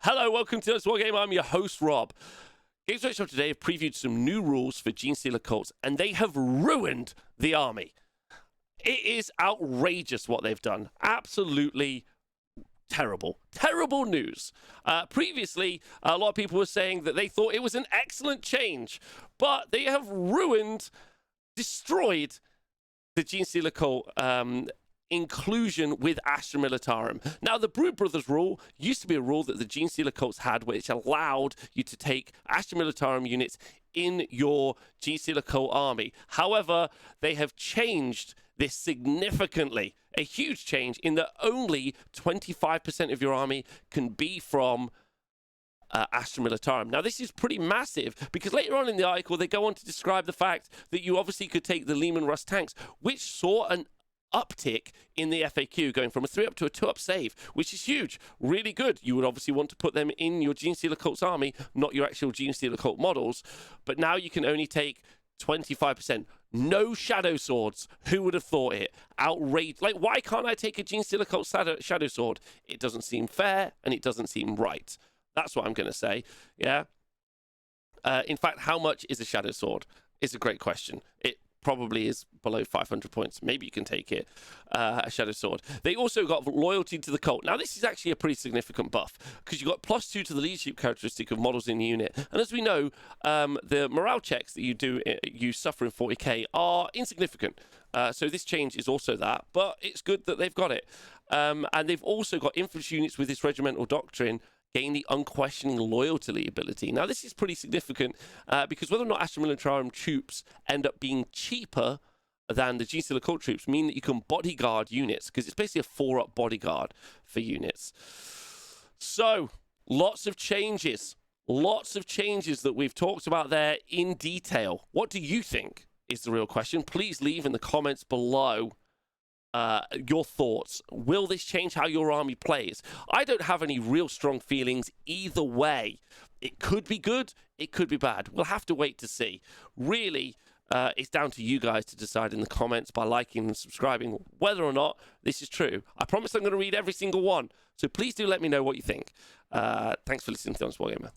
Hello, welcome to this Wargamer. I'm your host, Rob. Games Workshop today have previewed some new rules for Genestealer cults, and they have ruined the army. It is outrageous what they've done. Absolutely terrible. Terrible news. Previously, a lot of people were saying that they thought it was an excellent change, but they have destroyed the Genestealer cult inclusion with Astra Militarum. Now, the Brood Brothers rule used to be a rule that the Genestealer cults had, which allowed you to take Astra Militarum units in your Genestealer cult army. However, they have changed this significantly. A huge change in that only 25% of your army can be from Astra Militarum. Now, this is pretty massive because later on in the article, they go on to describe the fact that you obviously could take the Lehman Russ tanks, which saw an uptick in the FAQ, going from a 3 up to a 2 up save, which is huge. Really good. You would obviously want to put them in your Genestealer cult's army, not your actual Genestealer cult models. But now you can only take 25%. No shadow swords. Who would have thought it? Outrage. Like, why can't I take a Genestealer cult shadow sword? It doesn't seem fair and it doesn't seem right. That's what I'm going to say. Yeah. In fact, how much is a shadow sword? Is a great question. It probably is below 500 points. Maybe you can take it, a shadow sword. They also got loyalty to the cult. Now, this is actually a pretty significant buff because you got +2 to the leadership characteristic of models in the unit. And as we know, the morale checks that you suffer in 40k are insignificant. So this change is also that, but it's good that they've got it. And they've also got infantry units with this regimental doctrine gain the unquestioning loyalty ability. Now, this is pretty significant because whether or not Astra Militarum troops end up being cheaper than the Genestealer cult troops mean that you can bodyguard units, because it's basically a 4-up bodyguard for units. So, lots of changes. Lots of changes that we've talked about there in detail. What do you think is the real question? Please leave in the comments below your thoughts. Will this change how your army plays? I don't have any real strong feelings either way. It could be good, it could be bad. We'll have to wait to see. Really, it's down to you guys to decide in the comments by liking and subscribing whether or not this is true. I promise I'm going to read every single one, so please do let me know what you think. Thanks for listening to Wargamer.